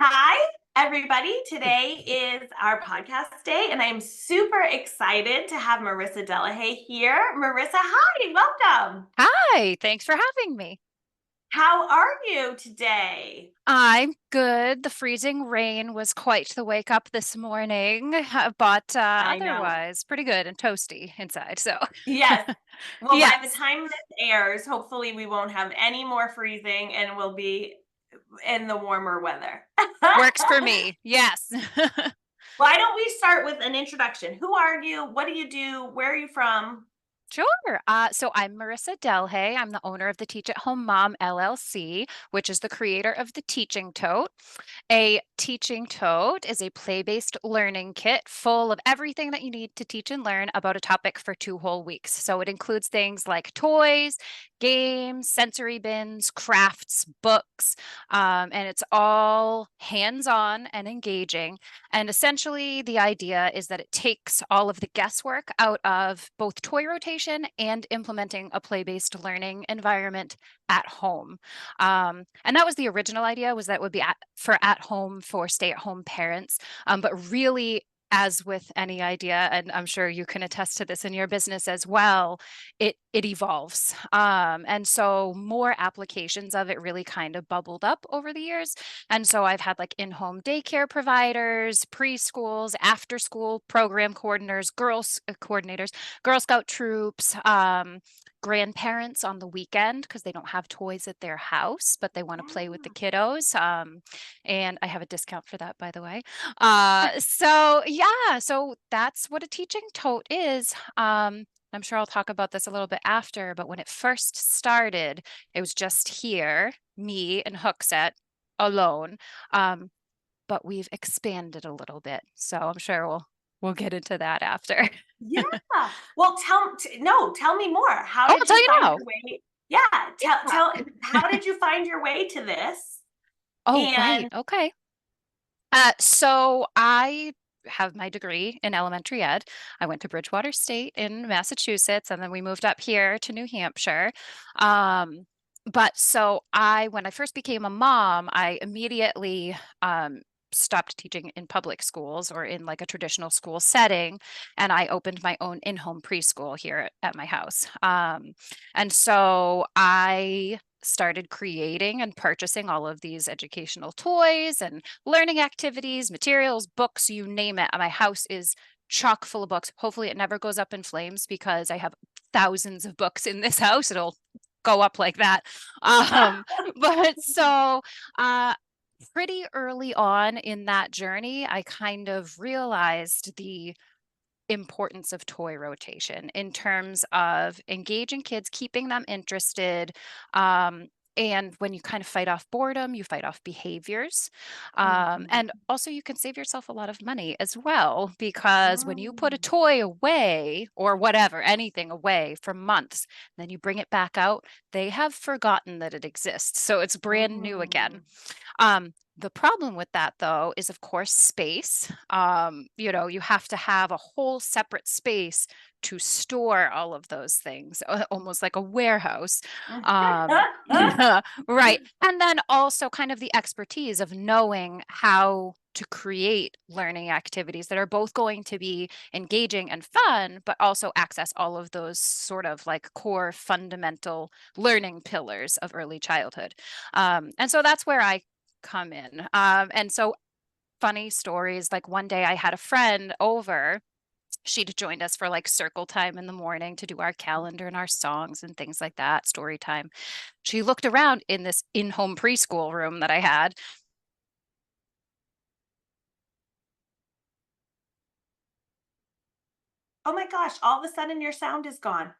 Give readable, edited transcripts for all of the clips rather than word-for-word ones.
Hi, everybody. Today is our podcast day, and I'm super excited to have Marisa Delhay here. Marisa, hi, welcome. Hi, thanks for having me. How are you today? I'm good. The freezing rain was quite the wake up this morning, but I know. otherwise pretty good and toasty inside. So, Yes. Well, by the yes, time this airs, hopefully we won't have any more freezing and we'll be in the warmer weather. works for me. Yes. Why don't we start with an introduction? Who are you? What do you do? Where are you from? Sure. So I'm Marisa Delhay. I'm the owner of the Teach at Home Mom LLC, which is the creator of the Teaching Tote. A teaching tote is a play-based learning kit full of everything that you need to teach and learn about a topic for 2 whole weeks. So it includes things like toys, games, sensory bins, crafts, books, and it's all hands-on and engaging. And essentially, the idea is that it takes all of the guesswork out of both toy rotation and implementing a play-based learning environment at home. And that was the original idea, was that it would be for at home for stay-at-home parents. But really, as with any idea, and I'm sure you can attest to this in your business as well, it evolves. And so more applications of it really kind of bubbled up over the years. And so I've had like in-home daycare providers, preschools, after-school program coordinators, coordinators, Girl Scout troops, grandparents on the weekend because they don't have toys at their house, but they want to play with the kiddos. And I have a discount for that, by the way. So yeah, so that's what a teaching tote is. I'm sure I'll talk about this a little bit after, but when it first started, it was just here, me and Hookset alone. But we've expanded a little bit. So I'm sure we'll get into that after. Yeah. Well, tell me more. How Oh, I'll did tell you you find now. your way? Yeah, Yeah. how did you find your way to this? Oh, right. And Okay. So I have my degree in elementary ed. I went to Bridgewater State in Massachusetts, and then we moved up here to New Hampshire. But so when I first became a mom, I immediately stopped teaching in public schools or in like a traditional school setting, and I opened my own in-home preschool here at my house. And so I started creating and purchasing all of these educational toys and learning activities, materials, books, you name it. My house is chock full of books. Hopefully, it never goes up in flames because I have thousands of books in this house. It'll go up like that. Um, but so uh, pretty early on in that journey, I kind of realized the importance of toy rotation in terms of engaging kids, keeping them interested. And when you kind of fight off boredom, you fight off behaviors. Mhm. And also, you can save yourself a lot of money as well, because when you put a Mm. toy away or whatever, anything away for months, then you bring it back out, they have forgotten that it exists. So it's brand new again. Mm. The problem with that, though, is of course space. You have to have a whole separate space to store all of those things, almost like a warehouse. Um, right. And then also kind of the expertise of knowing how to create learning activities that are both going to be engaging and fun, but also access all of those sort of like core fundamental learning pillars of early childhood. And so that's where I come in. And so funny stories, like one day I had a friend over. She'd joined us for like circle time in the morning to do our calendar and our songs and things like that, story time. She looked around in this in-home preschool room that I had. Oh my gosh, all of a sudden your sound is gone.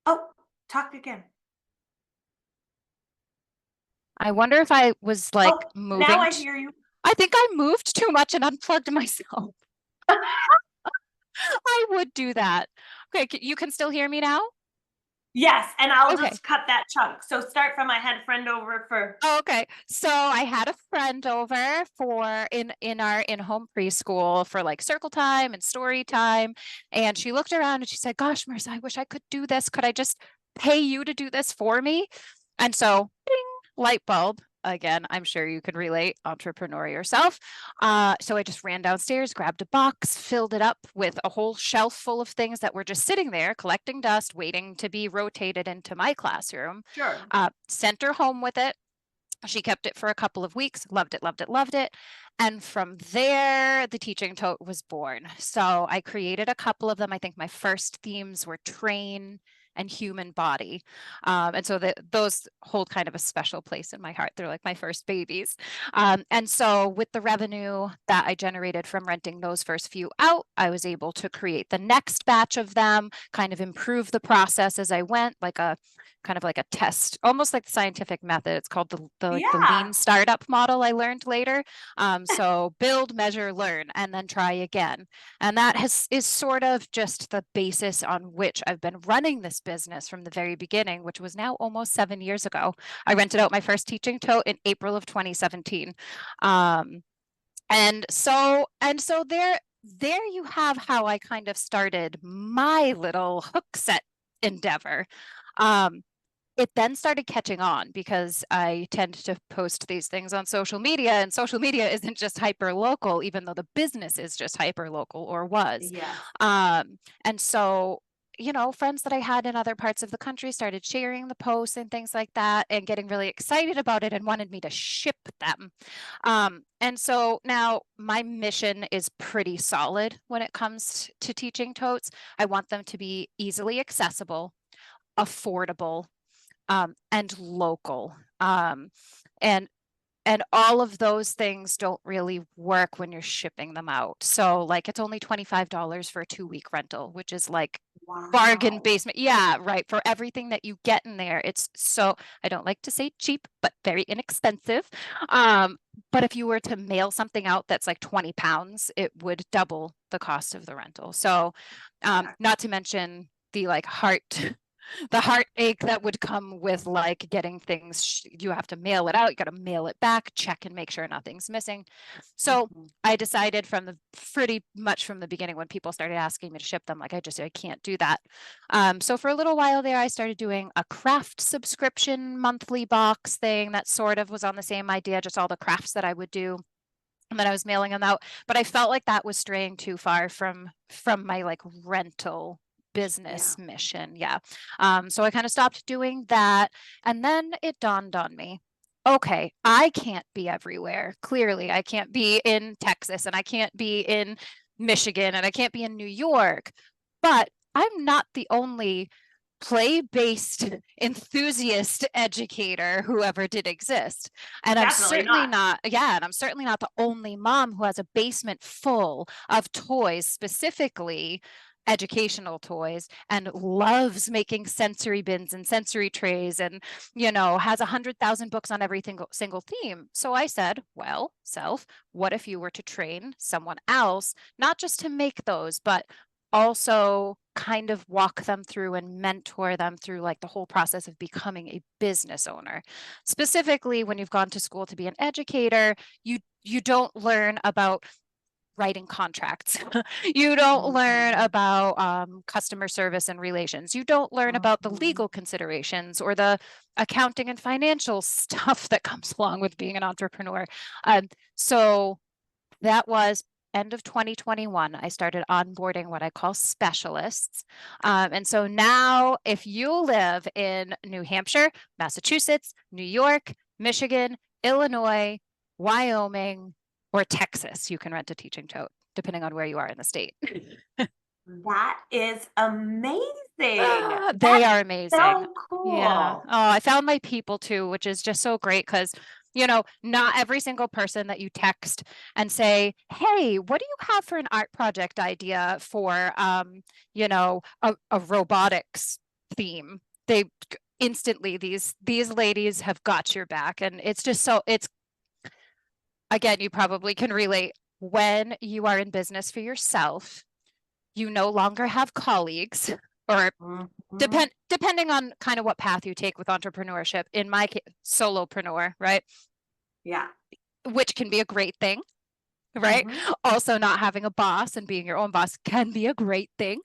Oh, talk again. I wonder if I was Oh, like now moving. I hear you. I think I moved too much and unplugged myself. I would do that. Okay, you can still hear me now? Yes, and I'll Okay. just cut that chunk. So start from I had a friend over for Oh, okay. So I had a friend over for in our in-home preschool for like circle time and story time. And she looked around and she said, "Gosh, Marissa, I wish I could do this. Could I just pay you to do this for me? And so, ding, light bulb. Again, I'm sure you can relate, entrepreneur yourself. So I just ran downstairs, grabbed a box, filled it up with a whole shelf full of things that were just sitting there, collecting dust, waiting to be rotated into my classroom. Sure. Sent her home with it. She kept it for a couple of weeks, loved it, loved it, loved it. And from there, the teaching tote was born. So I created a couple of them. I think my first themes were train and human body. And so those hold kind of a special place in my heart. They're like my first babies. And so with the revenue that I generated from renting those first few out, I was able to create the next batch of them, kind of improve the process as I went, like a kind of like a test, almost like the scientific method. It's called the Yeah. lean startup model I learned later. So build, measure, learn, and then try again. And that is sort of just the basis on which I've been running this business from the very beginning, which was now almost 7 years ago. I rented out my first teaching tote in April of 2017. And so there you have how I kind of started my little hook set endeavor. It then started catching on because I tend to post these things on social media, and social media isn't just hyper local, even though the business is just hyper local, or was. Yes. And so, friends that I had in other parts of the country started sharing the posts and things like that and getting really excited about it and wanted me to ship them. And so now my mission is pretty solid when it comes to teaching totes. I want them to be easily accessible, affordable, and local. And all of those things don't really work when you're shipping them out. So like it's only $25 for a 2-week rental, which is like bargain Wow. basement. Yeah, right. For everything that you get in there. It's so, I don't like to say cheap, but very inexpensive. But if you were to mail something out that's like 20 pounds, it would double the cost of the rental. So not to mention the like the heartache that would come with like getting things, you have to mail it out, you got to mail it back, check and make sure nothing's missing. So I decided pretty much from the beginning when people started asking me to ship them, like I can't do that. So for a little while there, I started doing a craft subscription monthly box thing that sort of was on the same idea, just all the crafts that I would do. And then I was mailing them out, but I felt like that was straying too far from my like rental business mission. Yeah. So I kind of stopped doing that. And then it dawned on me, okay, I can't be everywhere. Clearly, I can't be in Texas and I can't be in Michigan and I can't be in New York, but I'm not the only play-based enthusiast educator who ever did exist. And I'm Definitely certainly not. not, yeah, and I'm certainly not the only mom who has a basement full of toys, specifically educational toys, and loves making sensory bins and sensory trays and, has 100,000 books on every single theme. So I said, well, self, what if you were to train someone else, not just to make those, but also kind of walk them through and mentor them through like the whole process of becoming a business owner. Specifically, when you've gone to school to be an educator, you don't learn about writing contracts. You don't learn about customer service and relations. You don't learn about the legal considerations or the accounting and financial stuff that comes along with being an entrepreneur. So that was end of 2021. I started onboarding what I call specialists. And so now if you live in New Hampshire, Massachusetts, New York, Michigan, Illinois, Wyoming, or Texas, you can rent a teaching tote, depending on where you are in the state. That is amazing. They That's are amazing. so Yeah. cool. Oh, I found my people too, which is just so great because, not every single person that you text and say, hey, what do you have for an art project idea for, a robotics theme? They instantly, these ladies have got your back. And it's just again, you probably can relate when you are in business for yourself, you no longer have colleagues or depending on kind of what path you take with entrepreneurship. In my case, solopreneur, right? Yeah. Which can be a great thing, right? Also, not having a boss and being your own boss can be a great thing.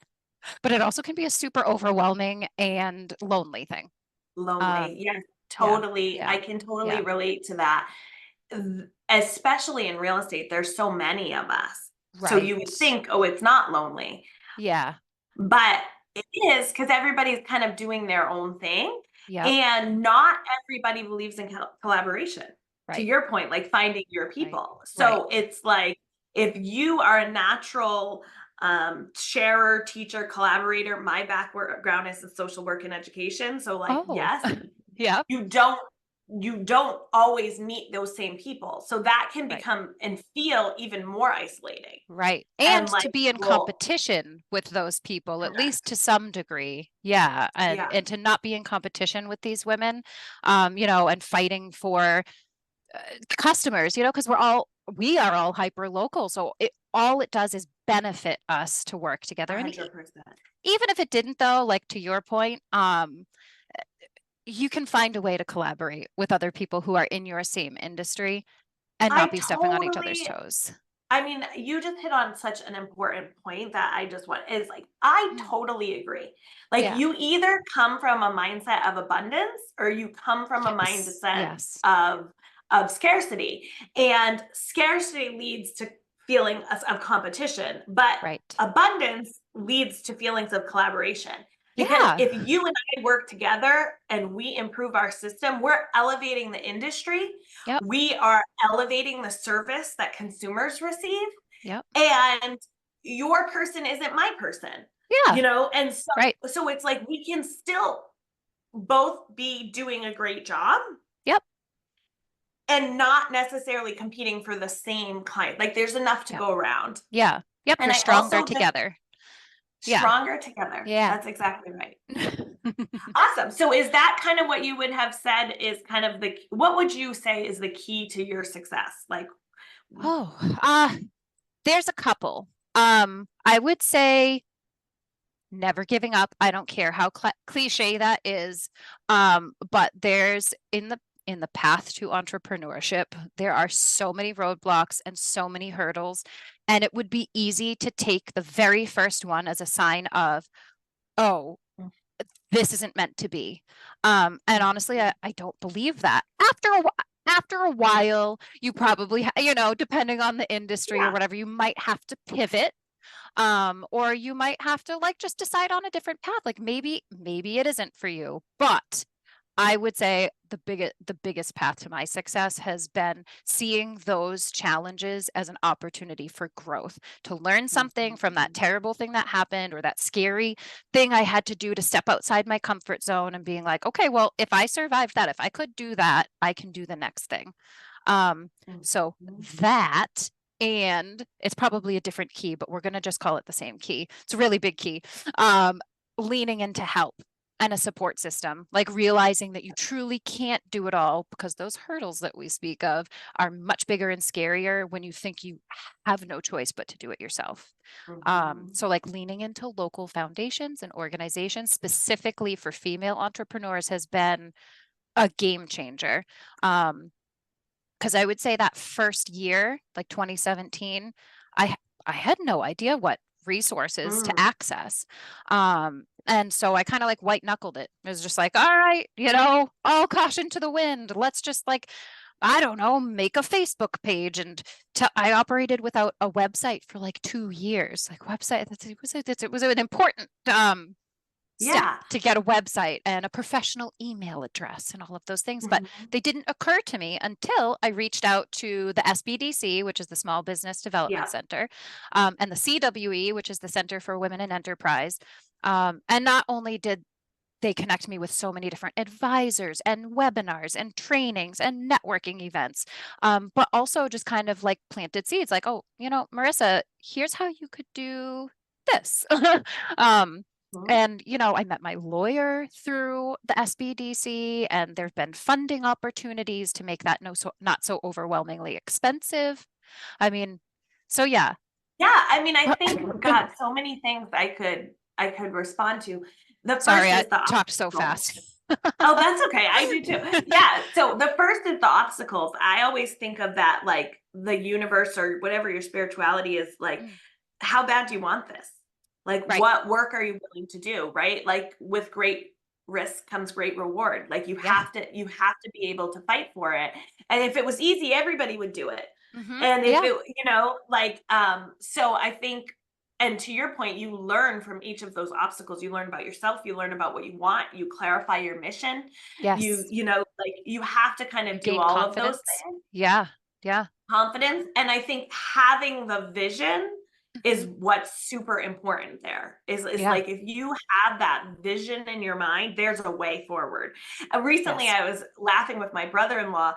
But it also can be a super overwhelming and lonely thing. Lonely. Um, Yes, yeah, totally. I yeah, can totally yeah. relate to that. Especially in real estate, there's so many of us. So you would Right. think, oh, it's not lonely, Yeah. but it is because everybody's kind of doing their own thing. Yep. And not everybody believes in collaboration. To Right. your point, like finding your Right. people. Right. So it's like if you are a natural sharer, teacher, collaborator, my background is in social work and education. So, like, Oh, yes, yep. you don't you don't always meet those same people. So that can Right. become and feel even more isolating. Right. And And like, to be in well, competition with those people, at least correct. to some degree. Yeah. And Yeah, and to not be in competition with these women, and fighting for customers, because we are all hyper local. So all it does is benefit us to work together. And 100%. even if it didn't, though, like to your point, you can find a way to collaborate with other people who are in your same industry and not I be stepping on each other's totally toes. I mean, you just hit on such an important point that I just want is like, I Mm. totally agree. Like, Yeah. you either come from a mindset of abundance or you come from a Yes. mindset Yes. of scarcity. And scarcity leads to feeling of competition, but Right. abundance leads to feelings of collaboration. Because Yeah. if you and I work together and we improve our system, we're elevating the industry, Yep. we are elevating the service that consumers receive, Yep. and your person isn't my person, Yeah. and so Right. so it's like we can still both be doing a great job Yep. and not necessarily competing for the same client. Like, there's enough to Yep. go around. Yeah. Yep. And You're I stronger also just together. Yeah. stronger together. Yeah. That's exactly right. Awesome. So is that kind of what you would have said is kind of what would you say is the key to your success? Like, Oh, there's a couple. I would say never giving up. I don't care how cliche that is. But there's in the path to entrepreneurship, there are so many roadblocks and so many hurdles, and it would be easy to take the very first one as a sign of, oh, this isn't meant to be. And honestly, I don't believe that. After a while, you probably, depending on the industry or yeah. whatever, you might have to pivot, or you might have to like just decide on a different path. Like maybe it isn't for you. But I would say the biggest path to my success has been seeing those challenges as an opportunity for growth, to learn something from that Mhm. terrible thing that happened or that scary thing I had to do to step outside my comfort zone and being like, okay, well, if I survived that, if I could do that, I can do the next thing. Um, so Mhm. that, and it's probably a different key, but we're going to just call it the same key. It's a really big key. Um, Leaning into help and a support system, like realizing that you truly can't do it all because those hurdles that we speak of are much bigger and scarier when you think you have no choice but to do it yourself. Mhm. So like leaning into local foundations and organizations specifically for female entrepreneurs has been a game changer. Because I would say that first year, like 2017, I had no idea what resources to Mm. access. And so I kind of like white knuckled it. It was just like, all right, all caution to the wind. Let's just like, I don't know, make a Facebook page. And I operated without a website for like 2 years. Like website, it was an important step Yeah. to get a website and a professional email address and all of those things. But Mhm. they didn't occur to me until I reached out to the SBDC, which is the Small Business Development Yeah. Center, and the CWE, which is the Center for Women in Enterprise. And not only did they connect me with so many different advisors and webinars and trainings and networking events, but also just kind of like planted seeds like, oh, Marissa, here's how you could do this. um, Mhm. and, I met my lawyer through the SBDC, and there've been funding opportunities to make that not so overwhelmingly expensive. I mean, so yeah. Yeah, I mean, I think, God, so many things I could respond to. The Sorry, first I is the talked so obstacles. fast. Oh, that's okay. I do too. Yeah. So the first is the obstacles. I always think of that like the universe or whatever your spirituality is like, Mm, how bad do you want this? Like, Right. what work are you willing to do, right? Like, with great risk comes great reward. Like, Yeah. you have to be able to fight for it. And if it was easy, everybody would do it. And if Yeah. it, like, so I think, and to your point, you learn from each of those obstacles. You learn about yourself, you learn about what you want, you clarify your mission. Yes. Like, you have to kind You of do gain all of those confidence. things. Yeah. Yeah. Confidence, and I think having the vision is Mhm. what's super important there. Is Yeah. like, if you have that vision in your mind, there's a way forward. Recently, Yes. I was laughing with my brother-in-law,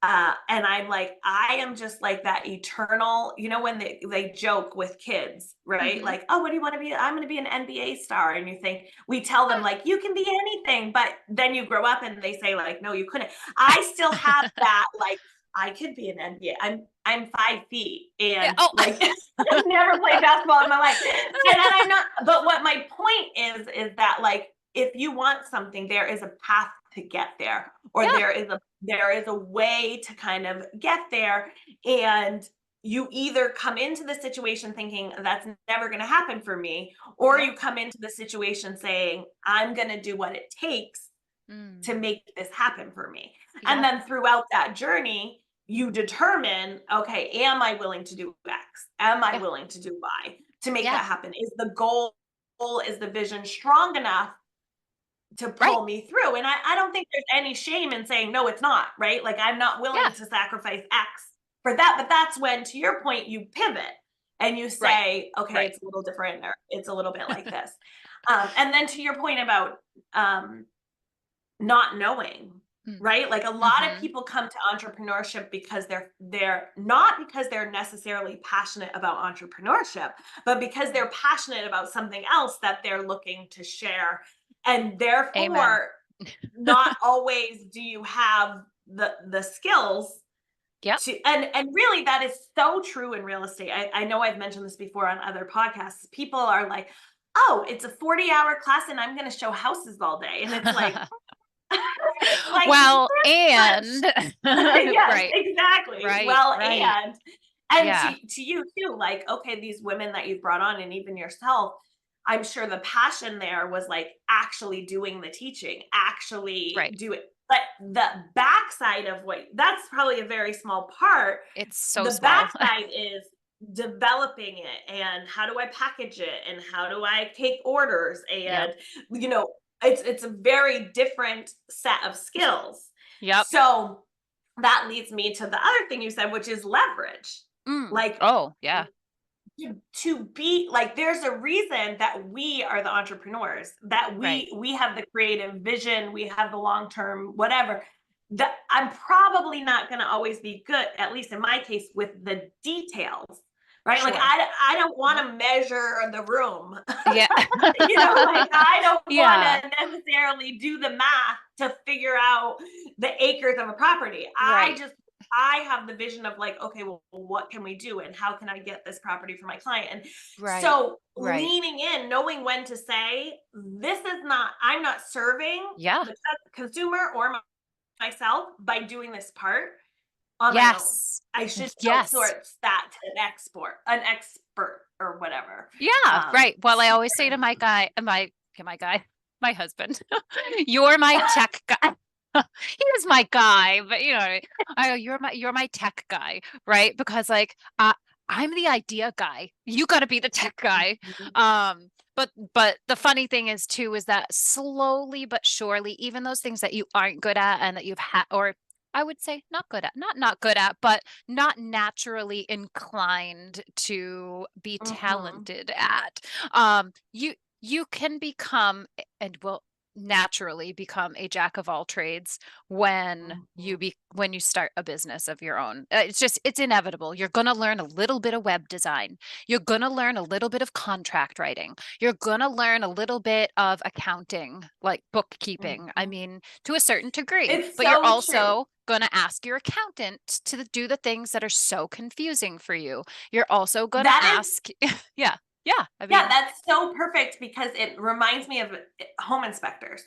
and I'm like, I am just like that eternal, when they joke with kids, right? Mhm. Like, oh, what do you want to be? I'm going to be an NBA star. And we tell them, like, you can be anything, but then you grow up and they say, like, no, you couldn't. I still have that, like, I could be an NBA. I'm 5 feet Yeah. and, Oh. like, I've never played basketball in my life. And I'm not, but what my point is that, like, if you want something, there is a path to get there, or Yeah. there is a way to kind of get there. And you either come into the situation thinking that's never going to happen for me, or Yeah. you come into the situation saying, I'm going to do what it takes to Mm. make this happen for me. And Yeah. then throughout that journey, you determine, okay, am I willing to do X? Am I Yeah. willing to do Y to make Yeah. that happen? Is the goal, is the vision strong enough to Right. pull me through? And I don't think there's any shame in saying, no, it's not, right? Like, I'm not willing Yeah. to sacrifice X for that. But that's when, to your point, you pivot and you Right. say, okay, Right. it's a little different, or it's a little bit like this. And then to your point about, not knowing, Mm. right? Like, a lot of Mhm. people come to entrepreneurship because they're not, because they're necessarily passionate about entrepreneurship, but because Mm. they're passionate about something else that they're looking to share. And Amen. therefore, not always do you have the skills Yep. to, and really, that is so true in real estate. I know I've mentioned this before on other podcasts. People are like, oh, it's a 40-hour class and I'm going to show houses all day. And it's like, it's like Well, this and much. Yes, right. exactly. Right. Well, Right. and Yeah. to you too, like, okay, these women that you've brought on, and even yourself, I'm sure the passion there was, like, actually doing the teaching, actually Right. do it. But the backside of what, that's probably a very small part. It's so The small. backside is developing it, and how do I package it, and how do I take orders, Yep. and, you know it's a very different set of skills. Yep. So that leads me to the other thing you said, which is leverage. Mm. Like, Oh, yeah. to be like, there's a reason that we are the entrepreneurs, that Right. we have the creative vision, we have the long term whatever. That I'm probably not going to always be good, at least in my case, with the details, right? Like, Sure. I don't want Yep. to measure the room. Yeah. Like, I don't want Yeah. to necessarily do the math to figure out the acres of a property. Right. I have the vision of, like, okay, well, what can we do and how can I get this property for my client? And Right. so Right. leaning in, knowing when to say, this is not, I'm not serving Yeah. the consumer or myself by doing this part on my own. Yes. I should Yes. outsource that to an expert or whatever. Yeah. Right. Well, I So always say to my guy, my husband, you're my tech guy. He is my guy, but you know, I go, you're my tech guy, right? Because like, I'm the idea guy. You got to be the tech guy. Mhm. But the funny thing is too, is that slowly but surely, even those things that you aren't good at and that you've had, or I would say not good at, not good at, but not naturally inclined to be Mhm. talented at, you can become and will naturally become a jack of all trades Mhm. when you start a business of your own. It's inevitable. You're going to learn a little bit of web design. You're going to learn a little bit of contract writing. You're going to learn a little bit of accounting, like bookkeeping. I Mhm. mean, to a certain degree, It's but you're so true. also going to ask your accountant to do the things that are so confusing for you. You're also going to That is ask, yeah, yeah. I Yeah, mean, that's so perfect because it reminds me of home inspectors.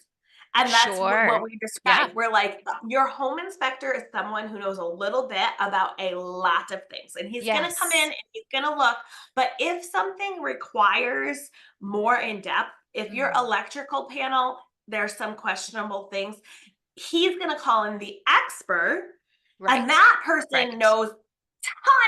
And that's what Sure. we Yeah. describe. We're like, your home inspector is someone who knows a little bit about a lot of things. And he's going to come in Yes. and he's going to look. But if something requires more in depth, if your Mhm. electrical panel, there's some questionable things, he's going to call in the expert. And Right. that person Right. knows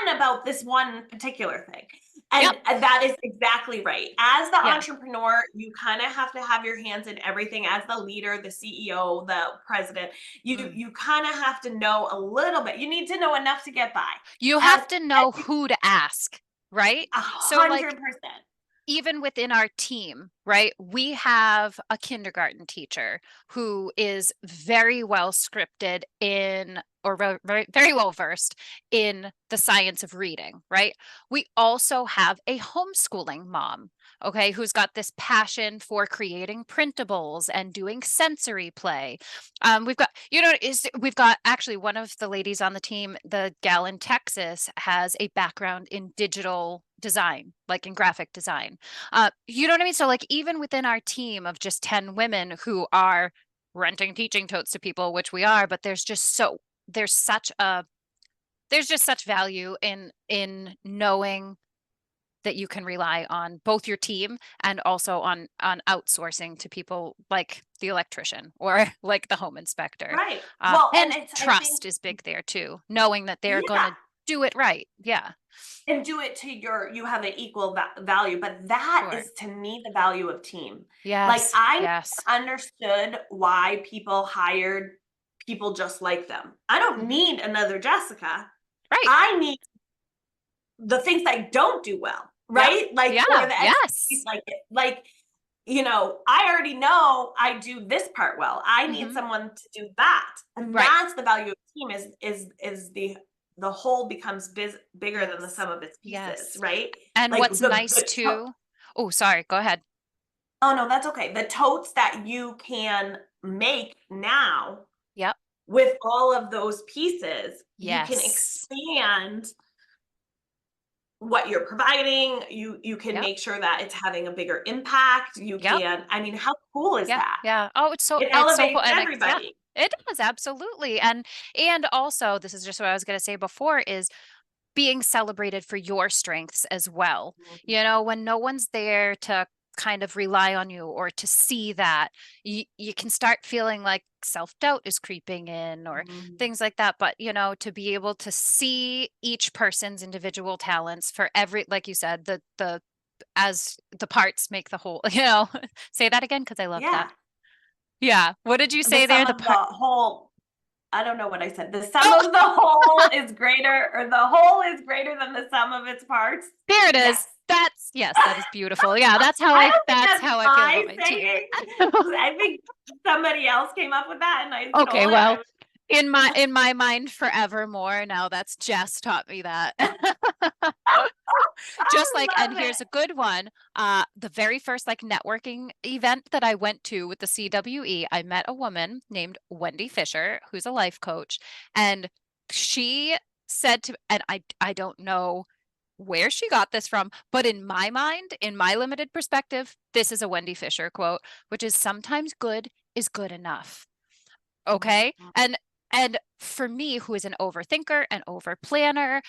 ton about this one particular thing. And Yep. that is exactly right. As the Yeah. entrepreneur, you kind of have to have your hands in everything. As the leader, the CEO, the president, Mm. you kind of have to know a little bit. You need to know enough to get by. You As have to know who to ask, right? a So hundred like percent. even within our team, right? We have a kindergarten teacher who is very well scripted in, or very well versed in the science of reading, right? We also have a homeschooling mom, okay, who's got this passion for creating printables and doing sensory play. We've got, we've got actually one of the ladies on the team, the gal in Texas, has a background in digital design, like in graphic design. You know what I mean? So like even within our team of just 10 women who are renting teaching totes to people, which we are, but there's such a there's just such value in knowing that you can rely on both your team and also on outsourcing to people like the electrician or like the home inspector. Right. Well, and And it's, I think, trust is big there too, knowing that they're going yeah. to do it right. Yeah, And do it to you have an equal value, but that sure. is to me the value of team. Like, Yes, I yes. never understood why people hired people just like them. I don't Hmm. need another Jessica. Right. I need the things I don't do well, Yep. right? Like, or Yeah. the expertise, Yes. like, I already know I do this part well. I need Hmm. someone to do that. And Right. that's the value of team, is the whole becomes bigger than the Yes. sum of its pieces, Yes. right? And Like what's nice too. Oh, sorry. Go ahead. oh no, that's okay. The totes that you can make now Yep. with all of those pieces, you can Yes. expand what you're providing. You can Yep. make sure that it's having a bigger impact. You Yep. can, I mean, how cool is Yeah. that? Yeah. Oh, It it's so cool. elevates And yeah, everybody. it does absolutely. And also, this is just what I was going to say before is being celebrated for your strengths as well. Mhm, When no one's there to kind of rely on you or to see that, you can start feeling like self-doubt is creeping in or mhm. things like that. But, to be able to see each person's individual talents for every, like you said, as the parts make the whole, say that again because I love that. Yeah, Yeah. What did you the say there? sum The of the part. whole, I don't know what I said. The sum Oh, of the whole is greater, or the whole is greater than the sum of its parts. there it Yes. is. Yes, that is beautiful. Yeah, I don't think that's that's how I feel about my my team. saying. I think somebody else came up with that and I Okay, stole it. well, in my mind forevermore, now that's Jess taught me that. Just like, I and love here's it. a good one. The very first like networking event that I went to with the CWE, I met a woman named Wendy Fisher, who's a life coach, and she said to, and I don't know where she got this from, but in my mind, in my limited perspective, this is a Wendy Fisher quote, which is sometimes good is good enough. Okay. Mhm, And for me, who is an overthinker and over planner,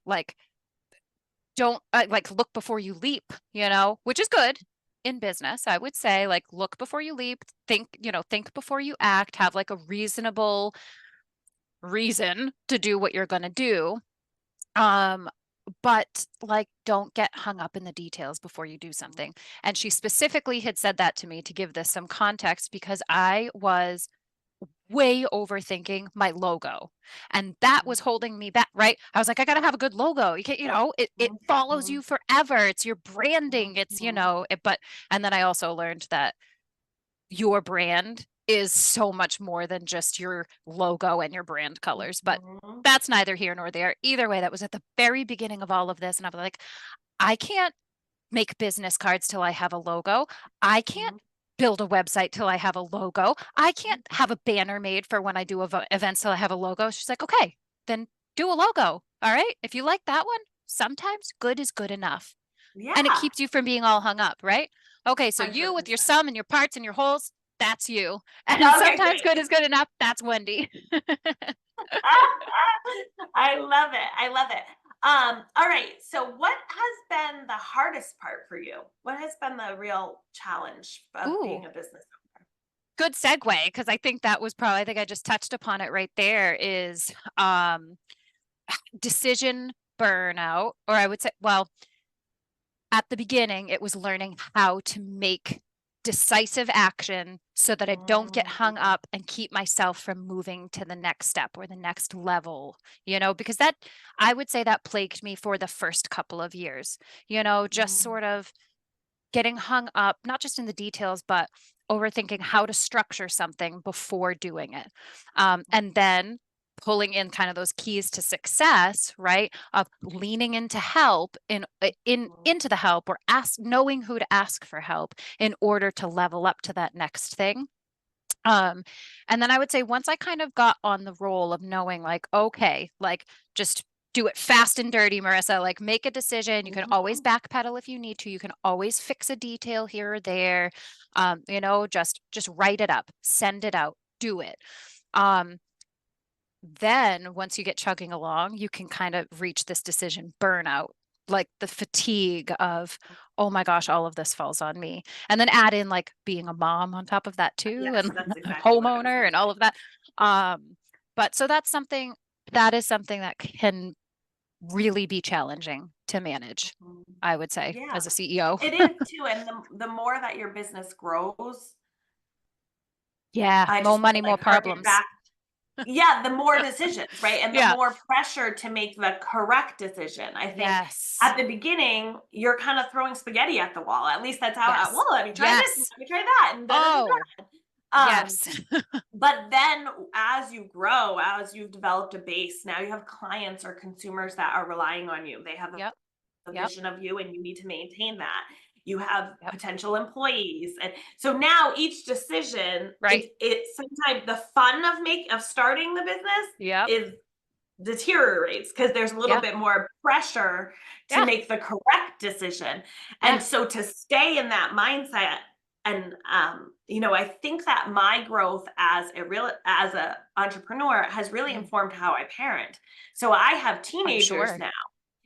like don't like look before you leap, which is good in business. I would say like look before you leap, think before you act, have like a reasonable reason to do what you're going to do. Um, but like don't get hung up in the details before you do something. And she specifically had said that to me to give this some context because I was way overthinking my logo. And that was holding me back, right? I was like, I gotta have a good logo. You can't, it mhm, follows mhm, you forever. It's your branding. It's, mhm, and then I also learned that your brand is so much more than just your logo and your brand colors. But mhm, that's neither here nor there. Either way, that was at the very beginning of all of this. And I was like, I can't make business cards till I have a logo. I can't mhm, build a website till I have a logo. I can't have a banner made for when I do events till I have a logo. She's like, okay, then do a logo. All right. If you like that one, sometimes good is good enough. And it yeah, keeps you from being all hung up, right? Okay, so you with your 100%. sum and your parts and your holes, that's you. And Okay, sometimes great. good is good enough, that's Wendy. I love it. I love it. All right. So what has been the hardest part for you? What has been the real challenge of Ooh, being a business good segue, because I think that was probably, I think I just touched upon it right there, is decision burnout, or I would say, well, at the beginning, it was learning how to make decisive action so that I don't get owner? hung up and keep myself from moving to the next step or the next level, because that, I would say that plagued me for the first couple of years, just Mm, sort of getting hung up, not just in the details, but overthinking how to structure something before doing it. And then pulling in kind of those keys to success, right? Of leaning into help into the help, or knowing who to ask for help in order to level up to that next thing. Um, and then I would say once I kind of got on the roll of knowing, like, okay, like, just do it fast and dirty, Marissa, like, make a decision. You can always mhm, backpedal if you need to. You can always fix a detail here or there. Just write it up, send it out, do it. Um, then once you get chugging along, you can kind of reach this decision burnout, like the fatigue of, oh my gosh, all of this falls on me. And then add in like being a mom on top of that too, yes, and that's a exactly what I was homeowner going and to all say. of that. But so that is something that can really be challenging to manage, Mhm. I would say, Yeah, as a CEO. it is too. And the more that your business grows, Yeah, I more just want to money, more like harken problems. back. Yeah, the more decisions, right? And the Yeah. more pressure to make the correct decision. I think Yes. at the beginning, you're kind of throwing spaghetti at the wall. At least that's how, well, Yes. let me try this, and Yes. let me try that, and da da da Oh, da. yes. But then as you grow, as you've developed a base, now you have clients or consumers that are relying on you. They have Yep. a Yep. vision of you and you need to maintain that. You have Yep. potential employees. And so now each decision, Right. it's sometimes the fun of starting the business Yep. is deteriorates because there's a little Yeah. bit more pressure to Yeah. make the correct decision. Yeah. And so to stay in that mindset, and I think that my growth as a entrepreneur has really Mm, informed how I parent. So I have I'm teenagers sure. now,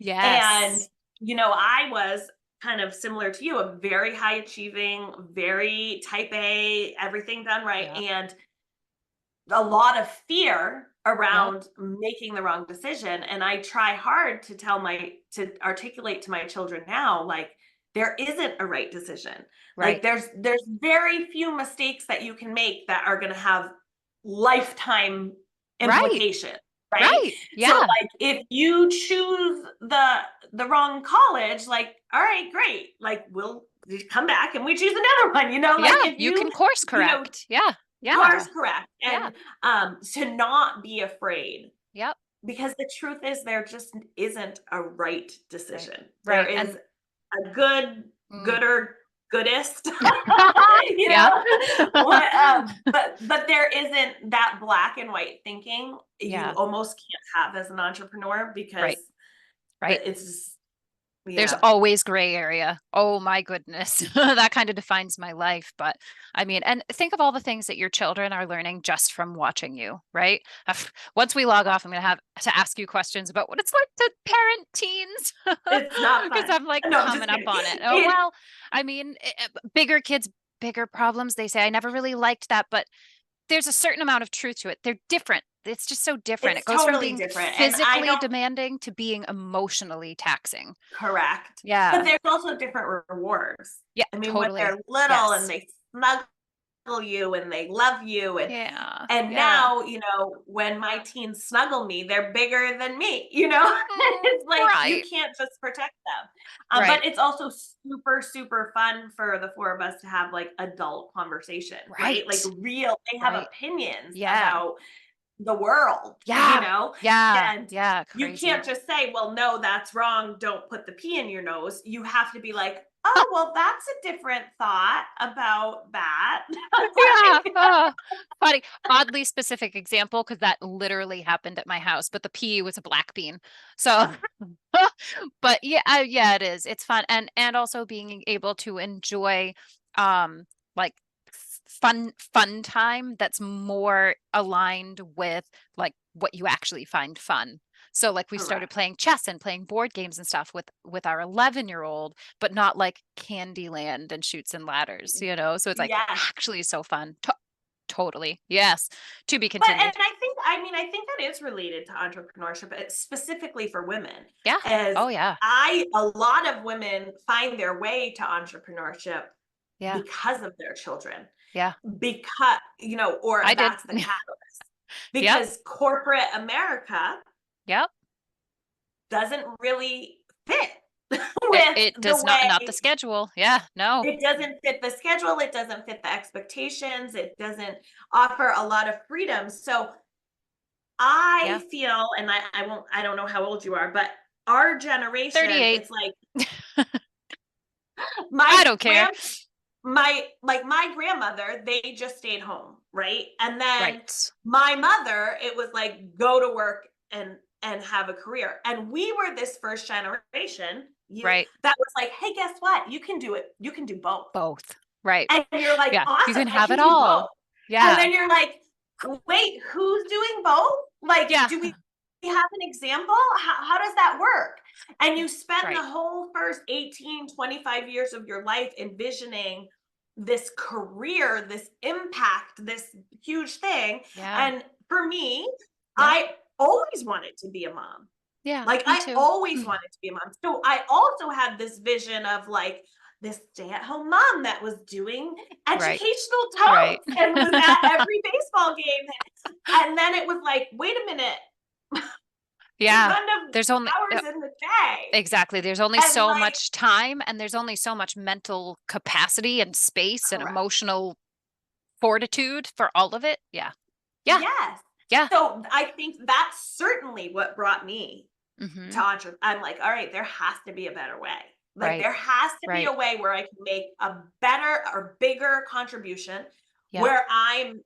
and Yes. I was kind of similar to you, a very high achieving, very type A, everything done right, Yep. and a lot of fear Yep. around making the wrong decision. And I try hard to articulate to my children now, like, there isn't a right decision. Like, Right. there's very few mistakes that you can make that are going to have lifetime Right. implications, right? Right. So Yeah. like if you choose the wrong college, like, all right, great, like, we'll come back and we choose another one, Yeah. like if You can course you know correct. Yeah. course Yeah. correct. Yeah. And to not be afraid, Yep. because the truth is there just isn't a right Right. decision. There Right. is And a good, mm, gooder, goodest, you yeah. know, what, but there isn't that black and white thinking you Yeah. almost can't have as an entrepreneur, because Right. Right. it's just, There's yeah. always gray area. Oh my goodness. That kind of defines my life. But I mean, and think of all the things that your children are learning just from watching you, right? Once we log off, I'm going to have to ask you questions about what it's like to parent teens, It's not because fun. I'm like No, I'm just coming up kidding. on it. Oh, well, I mean, bigger kids, bigger problems. They say I never really liked that, but there's a certain amount of truth to it. They're different. It's just so different. It It's goes from totally being different, and I physically don't. demanding to being emotionally taxing. Correct. But Yeah. there's also different rewards. Yeah, I mean, when they're totally. little and Yes. they snuggle you and they love you, Yeah. and Yeah. now, when my teens snuggle me, they're bigger than me, It's like you Right. can't just protect them. Right. But it's also super, super fun for the four of us to have like adult conversations, right? Like Right. they have Right. opinions Yeah. about the world, Yeah. Yeah. and Yeah. you Crazy. can't just say, well, no, that's wrong, don't put the pee in your nose. You have to be like, oh, well, that's a different thought about that. Yeah. Like, Funny. Oddly specific example, because that literally happened at my house, but the pea was a black bean. So, but yeah, yeah, it is. It's fun. And also being able to enjoy, like fun time that's more aligned with like what you actually find fun. So like we started Correct. playing chess and playing board games and stuff with our 11-year-old, but not like Candyland and Shoots and Ladders, you know? So it's like Yes. actually so fun. Totally. Yes. To be But, and continued. I think that is related to entrepreneurship, specifically for women, Yeah. as Oh yeah. a lot of women find their way to entrepreneurship Yeah. because of their children, Yeah. because, or I did. that's the catalyst. Yep. Because corporate America Yep. doesn't really fit It, with it the does not way. the schedule. Yeah. No. It doesn't fit the schedule, it doesn't fit the expectations, it doesn't offer a lot of freedom. So Yeah. I feel, and I don't know how old you are, but our generation, 38. it's like I my don't care. grand my grandmother, they just stayed home, right? And then Right. my mother, it was like go to work and have a career. And we were this first generation, Right. that was like, hey, guess what? You can do it. You can do both. Both. Right. And you're like, Yeah. You awesome, can I have can it do both. all. And Yeah. then you're like, wait, who's doing both? Like, Yeah. do we have an example? How does that work? And you spend the Right. whole first 18, 25 years of your life envisioning this career, this impact, this huge thing. Yeah. And for me, Yep. I always wanted to be a mom. Yeah. Like, Me I too. always wanted to be a mom. So I also had this vision of like this stay-at-home mom that was doing Right. educational Right. totes and was at every baseball game. And then it was like, wait a minute, there's Yeah. not enough There's only hours in the day. exactly. There's only And so like, much time and there's only so much mental capacity and space and correct. emotional fortitude for all of it. Yeah. Yeah. Yes. Yeah. So I think that's certainly what brought me to Mm-hmm. entrepreneur. I'm like, all right, there has to be a better way. Like, Right. there has to be Right. a way where I can make a better or bigger contribution, Yep. where I'm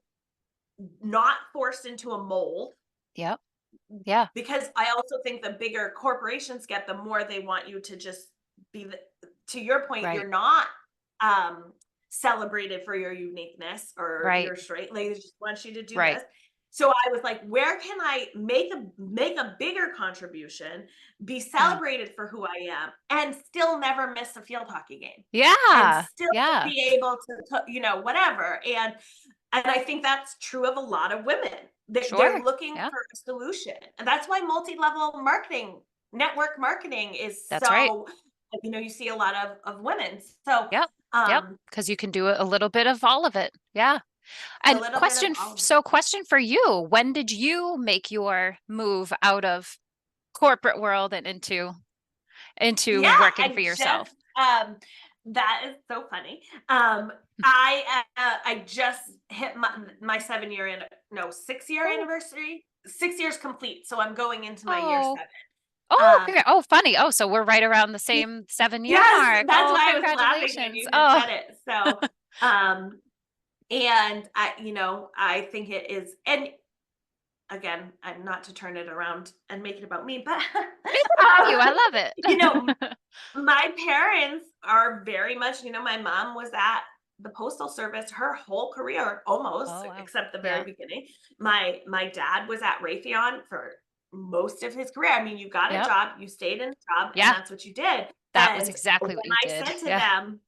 not forced into a mold. Yep. Yeah. Because I also think the bigger corporations get, the more they want you to just be to your point, Right. you're not celebrated for your uniqueness or Right. your straight. They just want you to do Right. this. So I was like, where can I make a bigger contribution, be Yeah. celebrated for who I am, and still never miss a field hockey game, and Yeah. still Yeah. be able to whatever. And I think that's true of a lot of women. They're Sure. looking Yeah. for a solution. And that's why multi-level marketing, network marketing is That's right. so, you see a lot of women. So, Yep. Yep. um, Because you can do a little bit of all of it. Yeah. a And little bit of all of it. question for you. When did you make your move out of corporate world and into Yeah, working for yourself? um, that is so funny. I just hit my 7-year in no 6-year Oh, anniversary, 6 years complete. So I'm going into my year oh, 7. oh, Um, oh, funny. Oh, so we're right around the same 7-year yes, mark. that's Oh, why I was laughing when congratulations. you had Oh, said it. So, um, and I think it is, and again, I'm not to turn it around and make it about me, but it's about you. I love you know, it. my parents are very much, my mom was at the postal service her whole career, almost, Oh, wow. except the very Yeah. beginning. My dad was at Raytheon for most of his career. I mean, you got a Yep. job, you stayed in a job, and Yeah. that's what you did. That was And exactly when what you I did. said to Yeah. them,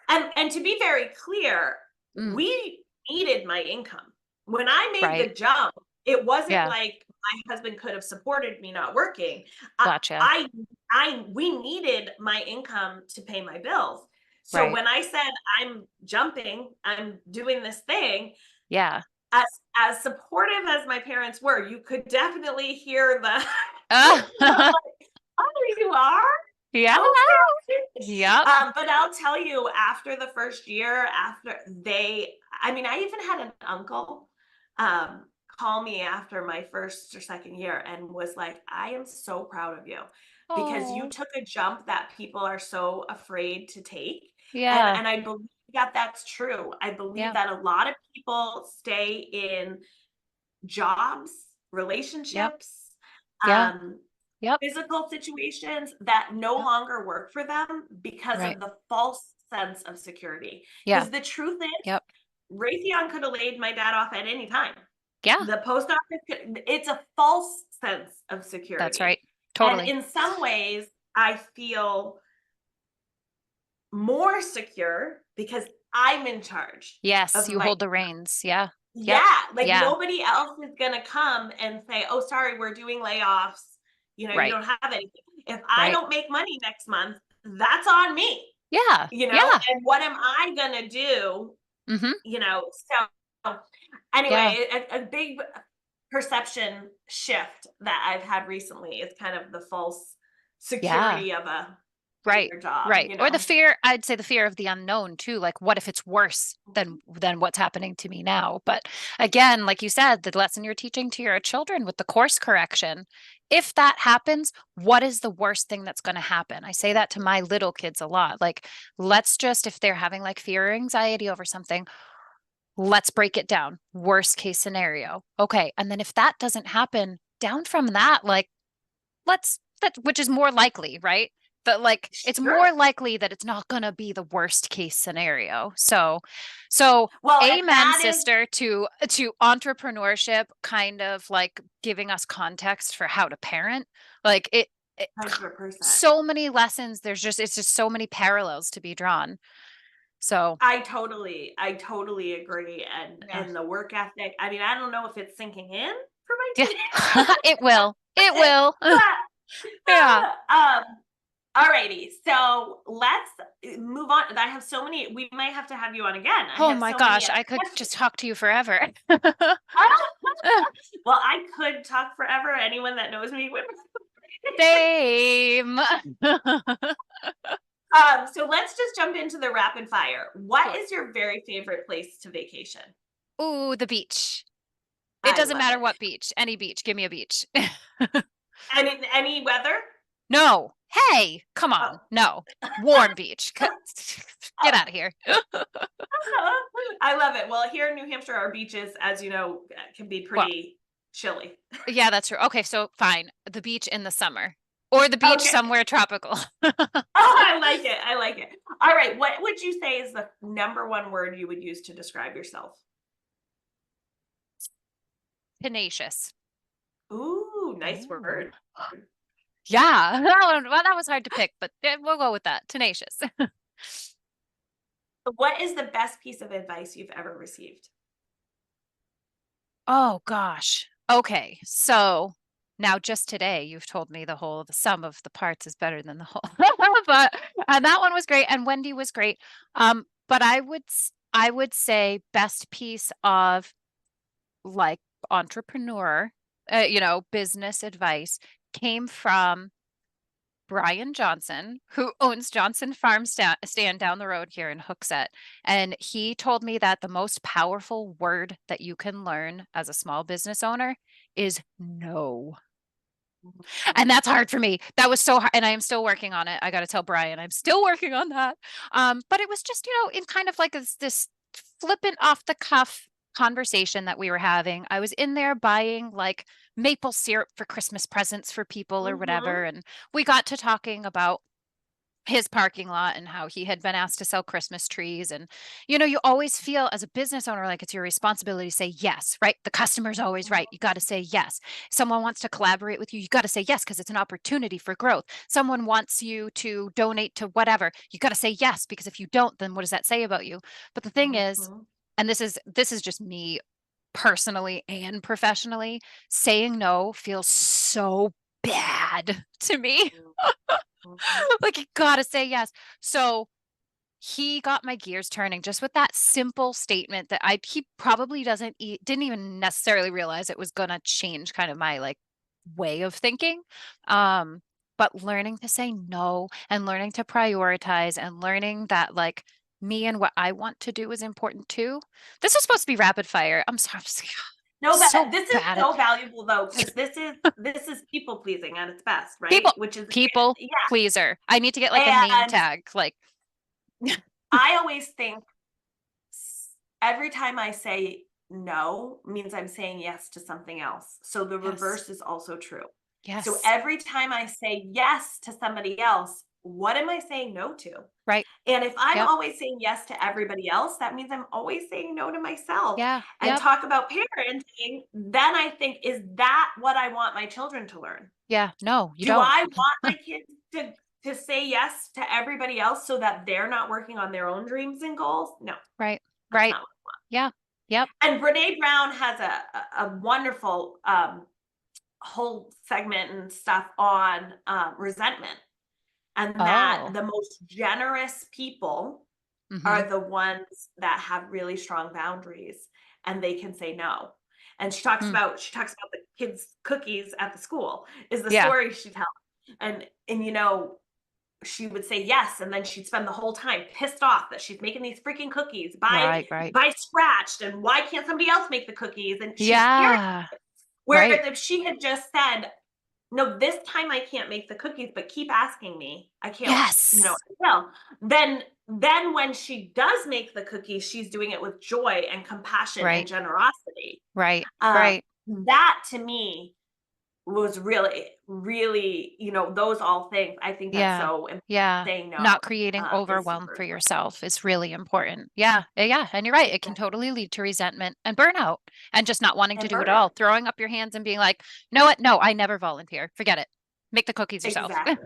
and to be very clear, Mm, we needed my income. When I made right. the jump, it wasn't Yeah. like my husband could have supported me not working. I Gotcha. I we needed my income to pay my bills. So Right. when I said I'm jumping, I'm doing this thing, Yeah. as supportive as my parents were, you could definitely hear the Uh, oh, you are? yeah. Okay. Yep. But I'll tell you, after the first year, after I mean, I even had an uncle um, call me after my first or second year and was like, I am so proud of you because you Oh, took a jump that people are so afraid to take. And, yeah. I believe that that's true. I believe Yeah. that a lot of people stay in jobs, Yep. relationships, Yeah. um, Yep. physical situations that no Yep. longer work for them because Right. of the false sense of security. Yeah. Because the truth is, Yep. Raytheon could have laid my dad off at any time. Yeah, The post office it's a false sense of that's security. right. And Totally. in some ways, I feel more secure because I'm in charge Yes, of you my hold the reins. Yeah. Yep. yeah, like Yeah. nobody else is gonna come and say, "Oh, sorry, we're doing layoffs. You Right. don't have anything." If I Right. don't make money next month, that's on me, Yeah. Yeah. and what am I gonna do? Mm-hmm. So Yeah. anyway, a big perception shift that I've had recently is kind of the false Yeah. security of a Right. career job, Right. Or the fear, I'd say the fear of the unknown too. Like, what if it's worse than what's happening to me now? But again, like you said, the lesson you're teaching to your children with the course correction, if that happens, what is the worst thing that's going to happen? I say that to my little kids a lot. Like, let's just, if they're having like fear or anxiety over something, let's break it down. Worst case scenario. Okay. And then if that doesn't happen, down from that, like, which is more likely, right? But like it's Sure. more likely that it's not going to be the worst case scenario. So Well, and amen, that is sister, to entrepreneurship kind of like giving us context for how to parent. Like it 100%. so many lessons, it's just so many parallels to be drawn. So I totally agree. And yeah. the work ethic. I mean, I don't know if it's sinking in for my Yeah. teenagers. It will. It will. Yeah. um, alrighty. So let's move on. I have so many, we might have to have you on again. I Oh have my so many gosh, I other could questions. just talk to you forever. Well, I could talk forever. Anyone that knows me would. Same. So let's just jump into the rapid fire. What Sure. is your very favorite place to vacation? Ooh, the beach. It I doesn't love matter it. what beach. Any beach. Give me a beach. And in any weather? No. Hey, come Oh. on. No. Warm beach. Get out of here. I love it. Well, here in New Hampshire, our beaches, as you know, can be Well, pretty chilly. yeah, that's true. Okay, so fine. The beach in the summer or the beach Okay. somewhere tropical. Oh, I like it. I like it. All right. What would you say is the number one word you would use to describe yourself? Tenacious. Ooh, nice Ooh. word. Yeah. Well, that was hard to pick, but we'll go with that. Tenacious. What is the best piece of advice you've ever received? Oh gosh. Okay. So now just today you've told me the sum of the parts is better than the whole. But and that one was great and Wendy was great. But I would say best piece of like entrepreneur, business advice came from Brian Johnson, who owns Johnson Farm Stand down the road here in Hooksett. And he told me that the most powerful word that you can learn as a small business owner is no. And that's hard for me. That was so hard. And I am still working on it. I got to tell Brian, I'm still working on that. But it was just, in kind of like this flippant off the cuff conversation that we were having. I was in there buying like maple syrup for Christmas presents for people or whatever. Mm-hmm. And we got to talking about his parking lot and how he had been asked to sell Christmas trees. And, you always feel as a business owner like it's your responsibility to say yes, right? The customer's always right. You got to say yes. Someone wants to collaborate with you, you got to say yes because it's an opportunity for growth. Someone wants you to donate to whatever, you got to say yes because if you don't, then what does that say about you? But the thing is, Mm-hmm. and this is just me personally and professionally, saying no feels so bad to me. Mm-hmm. Like you gotta say yes. So he got my gears turning just with that simple statement that he probably didn't even necessarily realize it was gonna change kind of my like way of thinking. But learning to say no and learning to prioritize and learning that like me and what I want to do is important too. This is supposed to be rapid fire. I'm sorry. No, but So this is bad at so valuable though, because this is people pleasing at its best, right? people, Which is people yeah. pleaser. I need to get like a name And tag. Like, I always think every time I say no means I'm saying yes to something else. So the yes, reverse is also true. So yes. every time I say yes to somebody else what am I saying no to? Right. And if I'm Yep. always saying yes to everybody else, that means I'm always saying no to myself. Yeah. And Yep. talk about parenting, then I think, is that what I want my children to learn? Yeah. No, you Do don't. I want my kids to say yes to everybody else so that they're not working on their own dreams and goals? No, Right. that's Right. not what I want. Yeah. Yep. And Brene Brown has a wonderful whole segment and stuff on resentment, and that Oh. the most generous people Mm-hmm. are the ones that have really strong boundaries and they can say no. And Mm. she talks about the kids' cookies at the school is the Yeah. story she tells. And you know, she would say yes, and then she'd spend the whole time pissed off that she's making these freaking cookies Right. Right. by scratched, and why can't somebody else make the cookies? And she's irritated. Yeah. Whereas Right. if she had just said, no, this time I can't make the cookies, but keep asking me. I can't, you know, Yes. well, then when she does make the cookies, she's doing it with joy and compassion and Right. generosity. Right. Um, Right. that to me was really, really, you know, those all things. I think that's Yeah. so important. Yeah. Saying no Not creating is overwhelm super for important. yourself is really important. Yeah. Yeah. And you're right. It can Exactly. totally lead to resentment and burnout and just not wanting to And do it burnout. all, throwing up your hands and being like, "No, what? No, I never volunteer. Forget it. Make the cookies yourself." Exactly.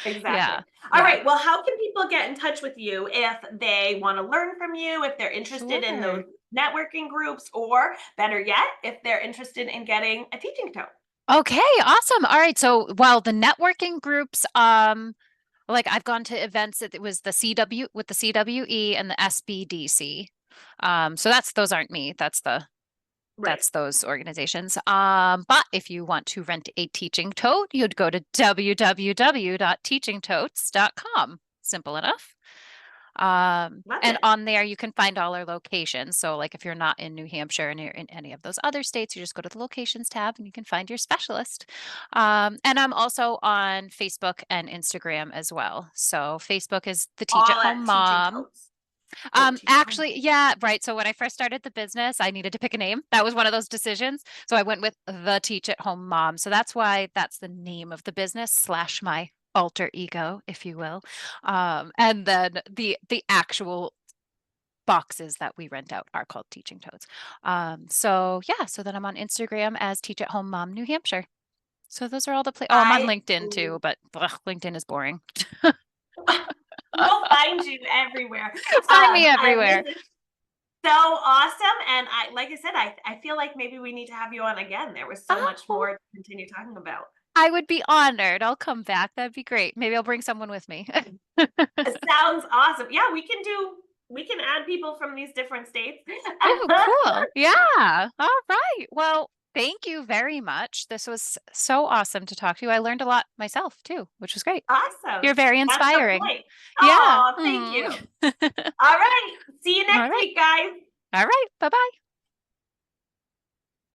Exactly. Yeah. All Yeah. right. Well, how can people get in touch with you if they want to learn from you, if they're interested in those Sure. networking groups, or better yet, if they're interested in getting a teaching tote? Okay, awesome. All right. So, well, the networking groups, like I've gone to events that it was the CW with the CWE and the SBDC. So those aren't me. Right. That's those organizations. But if you want to rent a teaching tote, you'd go to www.teachingtotes.com. Simple enough. Love And it. on there you can find all our locations. So like if you're not in New Hampshire and you're in any of those other states, you just go to the locations tab and you can find your specialist. And I'm also on Facebook and Instagram as well. So Facebook is the Teach at All Home at teaching Mom. totes. Oh, teach at home. Actually, yeah, right. So when I first started the business, I needed to pick a name. That was one of those decisions. So I went with the Teach at Home Mom. So that's why that's the name of the business slash my alter ego, if you will. And then the actual boxes that we rent out are called teaching totes. So yeah, so then I'm on Instagram as Teach at Home Mom New Hampshire. So those are all the Oh, I'm on I LinkedIn too, but LinkedIn is boring. We'll find you everywhere. Find me This everywhere. is so awesome. And like I said, I feel like maybe we need to have you on again. There was so much Oh, more to continue talking about. I would be honored. I'll come back. That'd be great. Maybe I'll bring someone with me. It sounds awesome. Yeah, we can add people from these different states. Oh, cool. Yeah. All right. Well, thank you very much. This was so awesome to talk to you. I learned a lot myself too, which was great. You're Awesome. very That's the inspiring. point. Yeah. Oh, thank you. Mm. All right. See you All next right. week, guys. All right. Bye-bye.